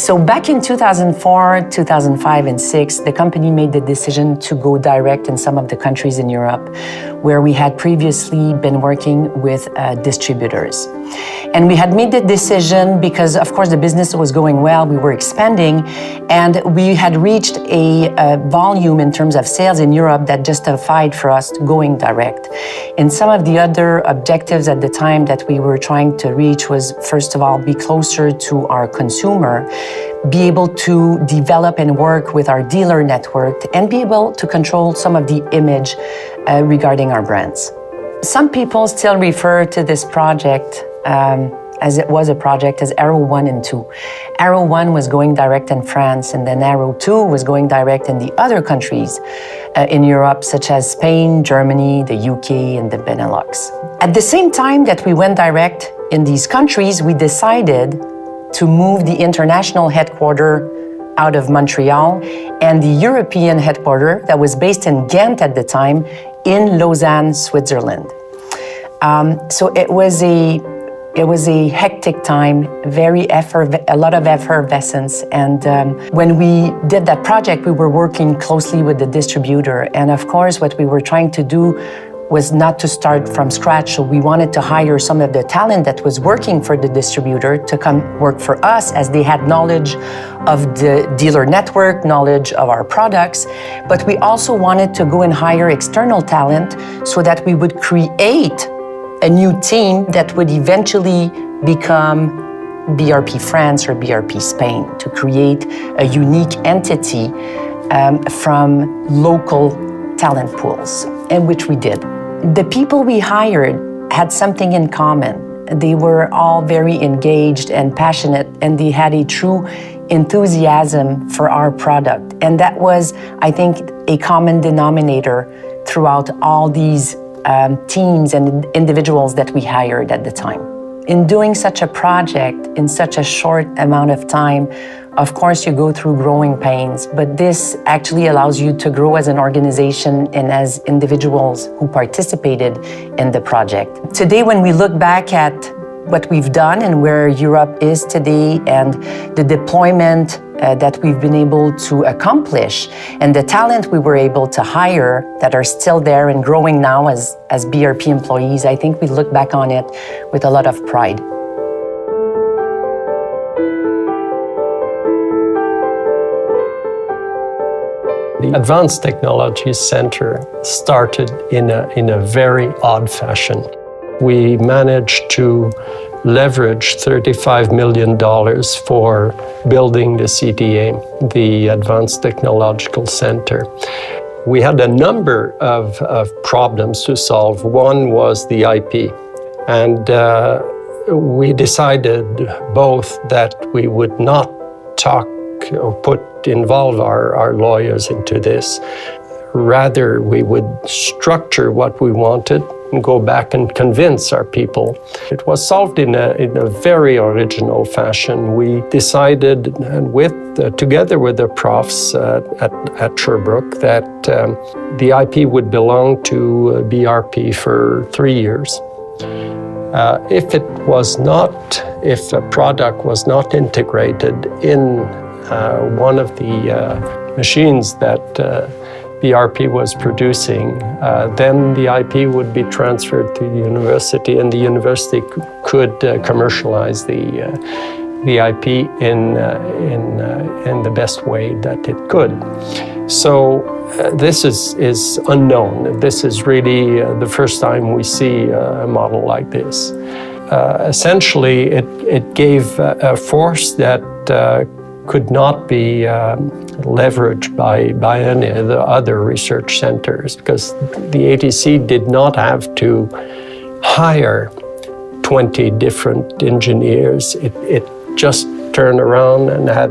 So back in 2004, 2005, and 2006, the company made the decision to go direct in some of the countries in Europe where we had previously been working with distributors. And we had made the decision because, of course, the business was going well, we were expanding, and we had reached a volume in terms of sales in Europe that justified for us going direct. And some of the other objectives at the time that we were trying to reach was, first of all, be closer to our consumer, be able to develop and work with our dealer network, and be able to control some of the image regarding our brands. Some people still refer to this project as it was a project as Arrow 1 and 2. Arrow 1 was going direct in France, and then Arrow 2 was going direct in the other countries in Europe, such as Spain, Germany, the UK, and the Benelux. At the same time that we went direct in these countries, we decided to move the international headquarters out of Montreal and the European headquarters that was based in Ghent at the time in Lausanne, Switzerland. So it was a hectic time, a lot of effervescence. And when we did that project, we were working closely with the distributor. And of course, what we were trying to do was not to start from scratch. So we wanted to hire some of the talent that was working for the distributor to come work for us, as they had knowledge of the dealer network, knowledge of our products. But we also wanted to go and hire external talent so that we would create a new team that would eventually become BRP France or BRP Spain, to create a unique entity from local talent pools, and which we did. The people we hired had something in common. They were all very engaged and passionate, and they had a true enthusiasm for our product. And that was, I think, a common denominator throughout all these teams and individuals that we hired at the time. In doing such a project in such a short amount of time, of course you go through growing pains, but this actually allows you to grow as an organization and as individuals who participated in the project. Today, when we look back at what we've done and where Europe is today, and the deployment that we've been able to accomplish, and the talent we were able to hire that are still there and growing now as BRP employees, I think we look back on it with a lot of pride. The Advanced Technology Center started in a very odd fashion. We managed to leverage $35 million for building the CTA, the Advanced Technological Center. We had a number of problems to solve. One was the IP, and we decided both that we would not talk or involve our lawyers into this. Rather, we would structure what we wanted and go back and convince our people. It was solved in a very original fashion. We decided, and together with the profs at Sherbrooke, that the IP would belong to BRP for 3 years. If a product was not integrated in one of the machines that BRP was producing, then the IP would be transferred to the university, and the university could commercialize the IP in the best way that it could. So this is unknown. This is really the first time we see a model like this. Essentially, it gave a force that could not be leveraged by any of the other research centers, because the ATC did not have to hire 20 different engineers. It just turned around and had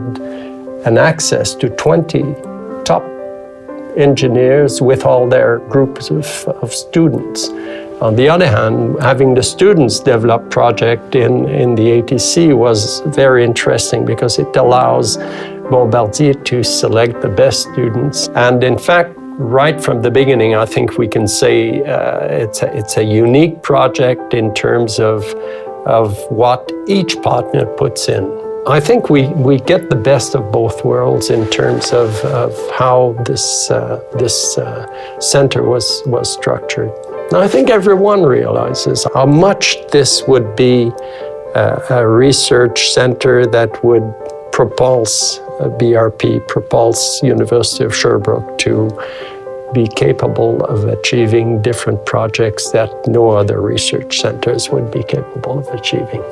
an access to 20 top engineers with all their groups of students. On the other hand, having the students develop project in the ATC was very interesting, because it allows Bombardier to select the best students. And in fact, right from the beginning, I think we can say it's a unique project in terms of what each partner puts in. I think we get the best of both worlds in terms of how this center was structured. And I think everyone realizes how much this would be a research center that would propulse BRP, propulse University of Sherbrooke to be capable of achieving different projects that no other research centers would be capable of achieving.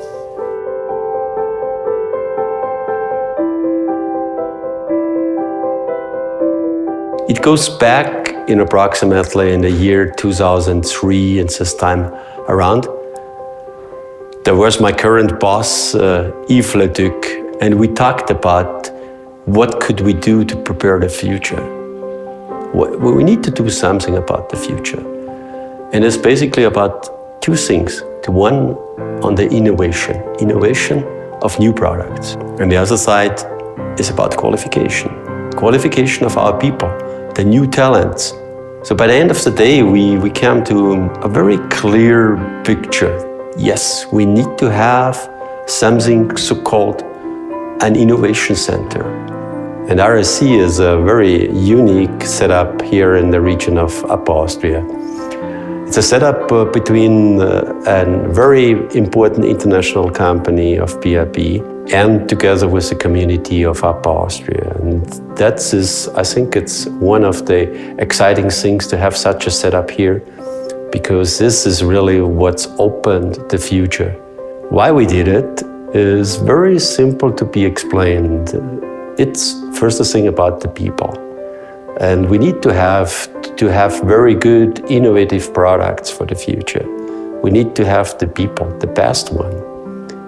It goes back in approximately in the year 2003 and this time around. There was my current boss, Yves Leduc, and we talked about what could we do to prepare the future. We need to do something about the future. And it's basically about two things. One, on the innovation of new products. And the other side is about qualification of our people, the new talents. So by the end of the day, we came to a very clear picture. Yes, we need to have something so-called an innovation center. And RSC is a very unique setup here in the region of Upper Austria. It's a setup between a very important international company of BRP and together with the community of Upper Austria. And that is, I think it's one of the exciting things to have such a setup here, because this is really what's opened the future. Why we did it is very simple to be explained. It's first a thing about the people. And we need to have very good, innovative products for the future. We need to have the people, the best one.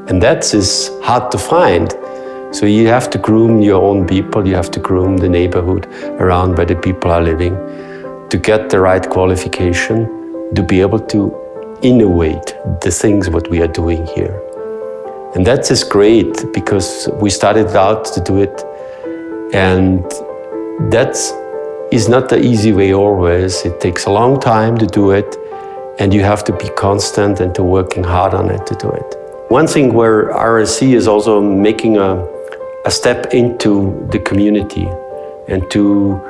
And that is hard to find. So you have to groom your own people, you have to groom the neighborhood around where the people are living to get the right qualification, to be able to innovate the things what we are doing here. And that is great because we started out to do it, and that is not the easy way always. It takes a long time to do it, and you have to be constant and to working hard on it to do it. One thing where RSC is also making a step into the community and to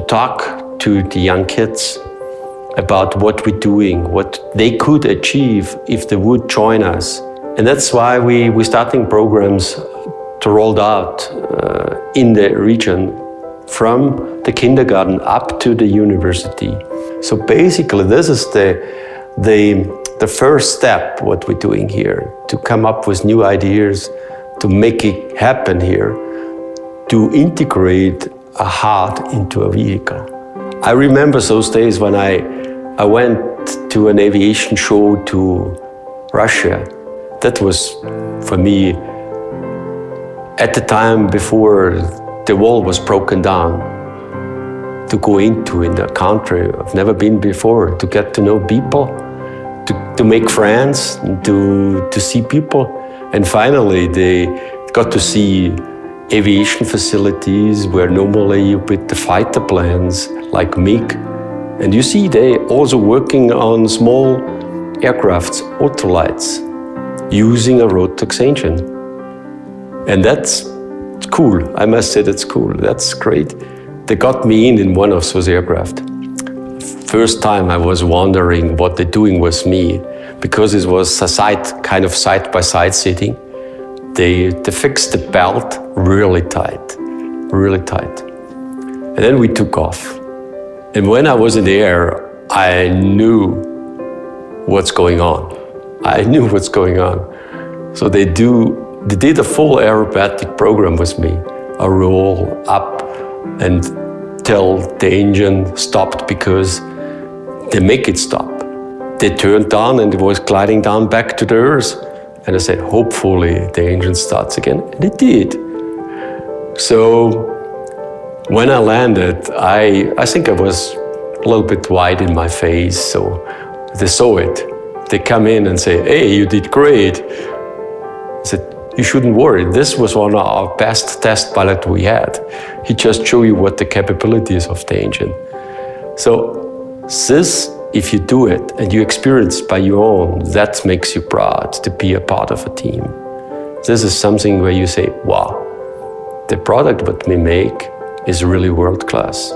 talk to the young kids about what we're doing, what they could achieve if they would join us. And that's why we're starting programs to roll out in the region from the kindergarten up to the university. So basically this is the first step what we're doing here, to come up with new ideas, to make it happen here, to integrate a heart into a vehicle. I remember those days when I went to an aviation show to Russia. That was, for me, at the time before the wall was broken down, to go into in a country I've never been before, to get to know people, to make friends, to see people. And finally, they got to see aviation facilities where normally you put the fighter planes like MiG. And you see they also working on small aircrafts, ultralights, using a Rotax engine. And that's cool. I must say that's cool. That's great. They got me in one of those aircraft. First time I was wondering what they're doing with me, because it was a kind of side-by-side sitting. They fixed the belt really tight. And then we took off. And when I was in the air, I knew what's going on. So they did a full aerobatic program with me, a roll up and till the engine stopped, because they make it stop. They turned down and it was gliding down back to the earth. And I said, hopefully the engine starts again. And it did. So when I landed, I think I was a little bit white in my face. So they saw it. They come in and say, hey, you did great. I said, you shouldn't worry. This was one of our best test pilot we had. He just showed you what the capabilities of the engine. So this, if you do it and you experience by your own, that makes you proud to be a part of a team. This is something where you say, wow, the product that we make is really world class.